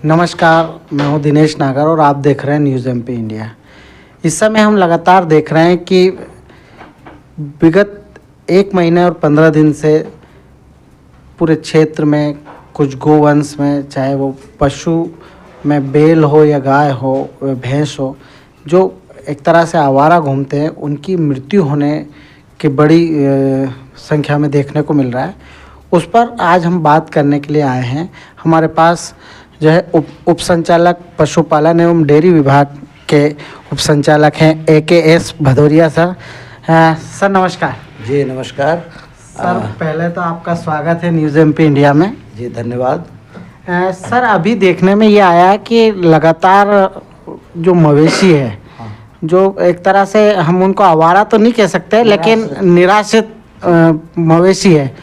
नमस्कार, मैं हूं दिनेश नागर और आप देख रहे हैं न्यूज़ एमपी इंडिया। इस समय हम लगातार देख रहे हैं कि विगत 1 महीने और 15 दिन से पूरे क्षेत्र में कुछ गोवंश में, चाहे वो पशु में बैल हो या गाय हो या भैंस हो, जो एक तरह से आवारा घूमते हैं, उनकी मृत्यु होने की बड़ी संख्या में देखने को मिल रहा है। उस पर आज हम बात करने के लिए आए हैं। हमारे पास जो है उप संचालक पशुपालन एवं डेयरी विभाग के उप संचालक हैं AKS भदौरिया सर। सर नमस्कार। जी नमस्कार सर। पहले तो आपका स्वागत है न्यूज़ एमपी इंडिया में। जी धन्यवाद। सर, अभी देखने में ये आया कि लगातार जो मवेशी है, जो एक तरह से हम उनको आवारा तो नहीं कह सकते, लेकिन निराश्रित मवेशी है,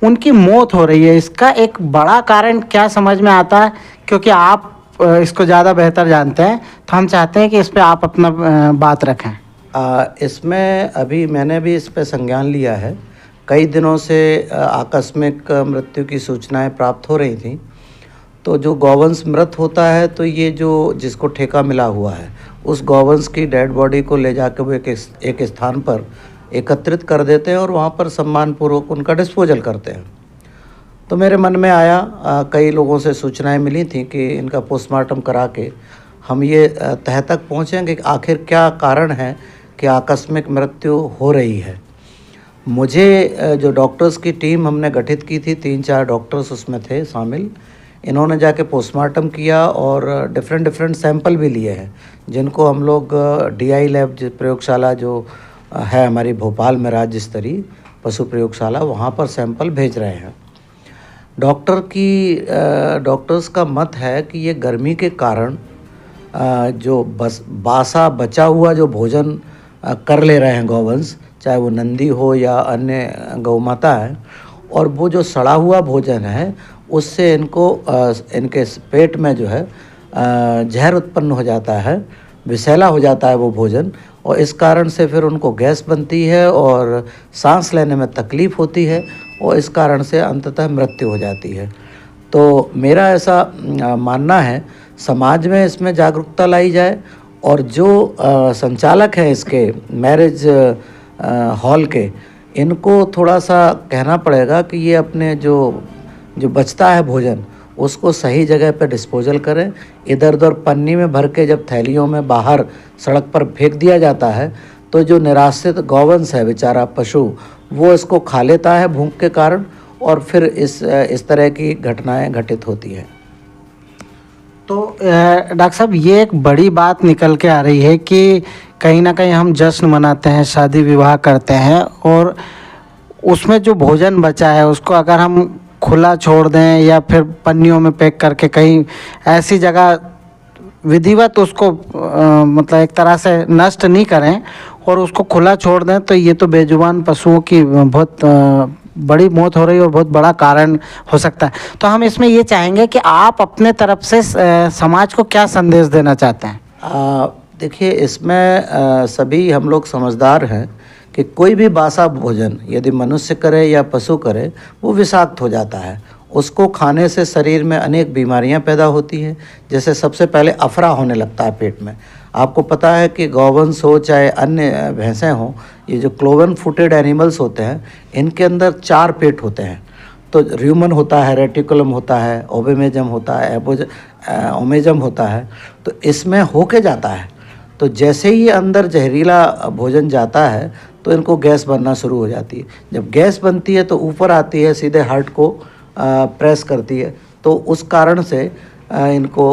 उनकी मौत हो रही है। इसका एक बड़ा कारण क्या समझ में आता है? क्योंकि आप इसको ज़्यादा बेहतर जानते हैं, तो हम चाहते हैं कि इस पे आप अपना बात रखें। इसमें अभी मैंने भी इस पे संज्ञान लिया है। कई दिनों से आकस्मिक मृत्यु की सूचनाएं प्राप्त हो रही थी। तो जो गौवंश मृत होता है, तो ये जो जिसको ठेका मिला हुआ है, उस गौवंश की डेड बॉडी को ले जाकर वो एक स्थान पर एकत्रित कर देते हैं और वहाँ पर सम्मानपूर्वक उनका डिस्पोजल करते हैं। तो मेरे मन में आया, कई लोगों से सूचनाएं मिली थी कि इनका पोस्टमार्टम करा के हम ये तह तक पहुँचेंगे कि आखिर क्या कारण है कि आकस्मिक मृत्यु हो रही है। मुझे जो डॉक्टर्स की टीम हमने गठित की थी, 3-4 डॉक्टर्स उसमें थे शामिल। इन्होंने जाके पोस्टमार्टम किया और डिफरेंट सैंपल भी लिए हैं, जिनको हम लोग DI लैब प्रयोगशाला जो है हमारी भोपाल में राज्य स्तरीय पशु प्रयोगशाला, वहाँ पर सैंपल भेज रहे हैं। डॉक्टर्स का मत है कि ये गर्मी के कारण जो बासा बचा हुआ जो भोजन कर ले रहे हैं गौवंश, चाहे वो नंदी हो या अन्य गौमाता है, और वो जो सड़ा हुआ भोजन है उससे इनके पेट में जो है जहर उत्पन्न हो जाता है, विषैला हो जाता है वो भोजन, और इस कारण से फिर उनको गैस बनती है और सांस लेने में तकलीफ़ होती है, और इस कारण से अंततः मृत्यु हो जाती है। तो मेरा ऐसा मानना है, समाज में इसमें जागरूकता लाई जाए, और जो संचालक हैं इसके मैरिज हॉल के, इनको थोड़ा सा कहना पड़ेगा कि ये अपने जो बचता है भोजन, उसको सही जगह पर डिस्पोजल करें। इधर उधर पन्नी में भर के जब थैलियों में बाहर सड़क पर फेंक दिया जाता है, तो जो निराश्रित गौवंश है बेचारा पशु, वो इसको खा लेता है भूख के कारण, और फिर इस तरह की घटनाएं घटित होती हैं। तो डॉक्टर साहब, ये एक बड़ी बात निकल के आ रही है कि कहीं ना कहीं हम जश्न मनाते हैं, शादी विवाह करते हैं, और उसमें जो भोजन बचा है उसको अगर हम खुला छोड़ दें या फिर पन्नियों में पैक करके कहीं ऐसी जगह विधिवत उसको मतलब एक तरह से नष्ट नहीं करें और उसको खुला छोड़ दें, तो ये तो बेजुबान पशुओं की बहुत बड़ी मौत हो रही है और बहुत बड़ा कारण हो सकता है। तो हम इसमें ये चाहेंगे कि आप अपने तरफ से समाज को क्या संदेश देना चाहते हैं? देखिए, इसमें सभी हम लोग समझदार हैं कि कोई भी बासा भोजन यदि मनुष्य करे या पशु करे, वो विषाक्त हो जाता है। उसको खाने से शरीर में अनेक बीमारियां पैदा होती हैं। जैसे सबसे पहले अफरा होने लगता है पेट में। आपको पता है कि गौवंश हो चाहे अन्य भैंसें हों, ये जो क्लोवन फुटेड एनिमल्स होते हैं, इनके अंदर 4 पेट होते हैं। तो र्यूमन होता है, रेटिकुलम होता है, ओबेमेजम होता है, ओमेजम होता है। तो इसमें होके जाता है। तो जैसे ही अंदर जहरीला भोजन जाता है तो इनको गैस बनना शुरू हो जाती है। जब गैस बनती है तो ऊपर आती है, सीधे हार्ट को प्रेस करती है, तो उस कारण से इनको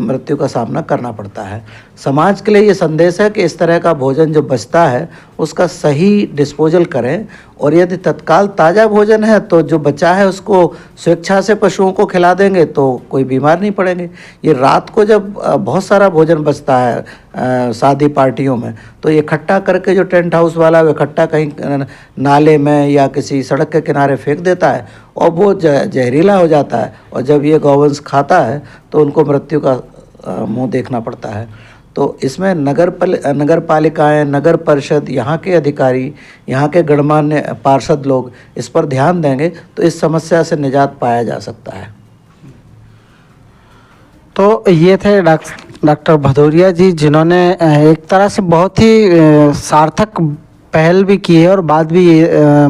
मृत्यु का सामना करना पड़ता है। समाज के लिए ये संदेश है कि इस तरह का भोजन जो बचता है उसका सही डिस्पोजल करें, और यदि तत्काल ताज़ा भोजन है तो जो बचा है उसको स्वेच्छा से पशुओं को खिला देंगे तो कोई बीमार नहीं पड़ेंगे। ये रात को जब बहुत सारा भोजन बचता है शादी पार्टियों में, तो ये इकट्ठा करके जो टेंट हाउस वाला है इकट्ठा कहीं नाले में या किसी सड़क के किनारे फेंक देता है और वो जहरीला हो जाता है, और जब ये गौवंश खाता है तो उनको मृत्यु का मुंह देखना पड़ता है। तो इसमें नगर पालिकाएँ, नगर परिषद, यहाँ के अधिकारी, यहाँ के गणमान्य पार्षद लोग इस पर ध्यान देंगे तो इस समस्या से निजात पाया जा सकता है। तो ये थे डॉक्टर भदौरिया जी, जिन्होंने एक तरह से बहुत ही सार्थक पहल भी की है और बात भी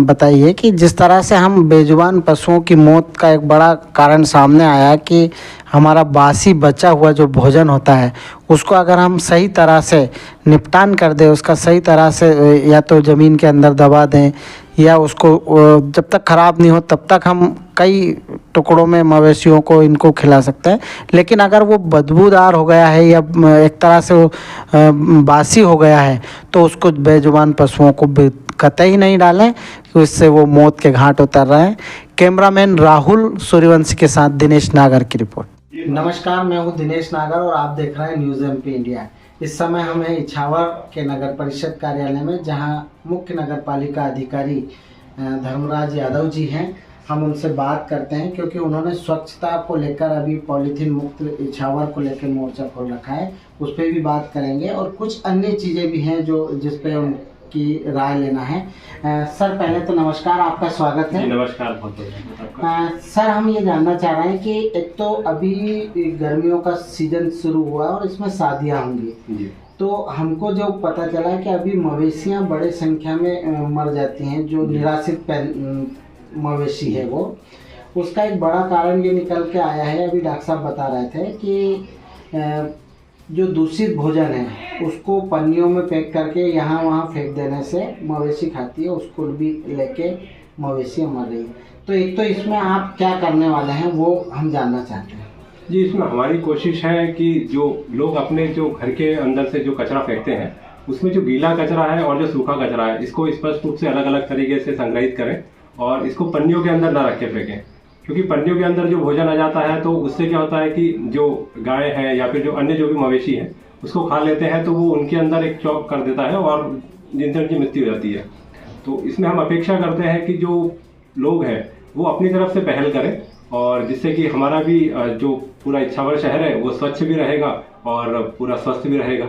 बताई है कि जिस तरह से हम बेजुबान पशुओं की मौत का एक बड़ा कारण सामने आया है कि हमारा बासी बचा हुआ जो भोजन होता है उसको अगर हम सही तरह से निपटान कर दें, उसका सही तरह से या तो ज़मीन के अंदर दबा दें या उसको जब तक ख़राब नहीं हो तब तक हम कई टुकड़ों में मवेशियों को इनको खिला सकते हैं। लेकिन अगर वो बदबूदार हो गया है या एक तरह से वो बासी हो गया है तो उसको बेजुबान पशुओं को कतई नहीं डालें, तो इससे वो मौत के घाट उतर रहे हैं। कैमरामैन राहुल सूर्यवंशी के साथ दिनेश नागर की रिपोर्ट। नमस्कार, मैं हूं दिनेश नागर और आप देख रहे हैं न्यूज़ एमपी इंडिया। इस समय हम हैं इछावर के नगर परिषद कार्यालय में, जहां मुख्य नगर पालिका अधिकारी धर्मराज यादव जी हैं। हम उनसे बात करते हैं क्योंकि उन्होंने स्वच्छता को लेकर अभी पॉलीथीन मुक्त इछावर को लेकर मोर्चा खोल रखा है, उस पर भी बात करेंगे और कुछ अन्य चीज़ें भी हैं जो जिस पे उनकी राय लेना है। सर, पहले तो नमस्कार, आपका स्वागत है। नमस्कार। सर, हम ये जानना चाह रहे हैं कि एक तो अभी गर्मियों का सीजन शुरू हुआ और इसमें शादियाँ होंगी, तो हमको जो पता चला है कि अभी मवेशियाँ बड़े संख्या में मर जाती हैं, जो निराश्रित मवेशी है वो, उसका एक बड़ा कारण ये निकल के आया है। अभी डॉक्टर साहब बता रहे थे कि जो दूषित भोजन है उसको पन्नियों में पैक करके यहाँ वहाँ फेंक देने से मवेशी खाती है, उसको भी लेके मवेशियाँ मर रही है। तो एक तो इसमें आप क्या करने वाले हैं वो हम जानना चाहते हैं। जी, इसमें हमारी कोशिश है कि जो लोग अपने जो घर के अंदर से जो कचरा फेंकते हैं उसमें जो गीला कचरा है और जो सूखा कचरा है इसको स्पष्ट रूप से अलग अलग तरीके से संग्रहित करें और इसको पन्नियों के अंदर ना रख के फेंकें, क्योंकि पन्नियों के अंदर जो भोजन आ जाता है तो उससे क्या होता है कि जो गाय है या फिर जो अन्य जो भी मवेशी है उसको खा लेते हैं तो वो उनके अंदर एक चौक कर देता है और जिनसे उनकी मृत्यु हो जाती है। तो इसमें हम अपेक्षा करते हैं कि जो लोग हैं वो अपनी तरफ से पहल करें और जिससे कि हमारा भी जो पूरा इछावर शहर है वो स्वच्छ भी रहेगा और पूरा स्वस्थ भी रहेगा।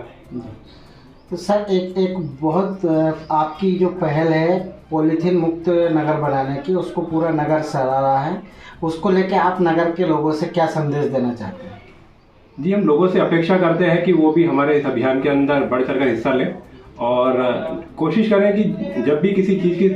तो सर, एक बहुत आपकी जो पहल है पॉलीथीन मुक्त नगर बनाने की, उसको पूरा नगर सराह रहा है, उसको लेके आप नगर के लोगों से क्या संदेश देना चाहते हैं? जी, हम लोगों से अपेक्षा करते हैं कि वो भी हमारे इस अभियान के अंदर बढ़ चढ़ कर हिस्सा लें और कोशिश करें कि जब भी किसी चीज़ की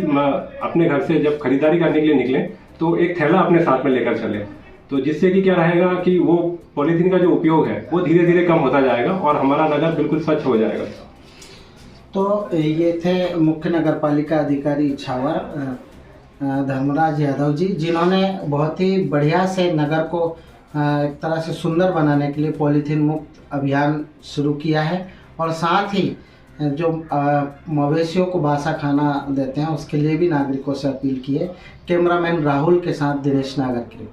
अपने घर से जब खरीदारी करने के लिए निकलें तो एक थैला अपने साथ में लेकर चलें, तो जिससे कि क्या रहेगा कि वो पॉलीथीन का जो उपयोग है वो धीरे धीरे कम होता जाएगा और हमारा नगर बिल्कुल स्वच्छ हो जाएगा। तो ये थे मुख्य नगर पालिका अधिकारी इछावर धर्मराज यादव जी, जिन्होंने बहुत ही बढ़िया से नगर को एक तरह से सुंदर बनाने के लिए पॉलीथीन मुक्त अभियान शुरू किया है और साथ ही जो मवेशियों को बासा खाना देते हैं उसके लिए भी नागरिकों से अपील की है। कैमरामैन राहुल के साथ दिनेश नागर की।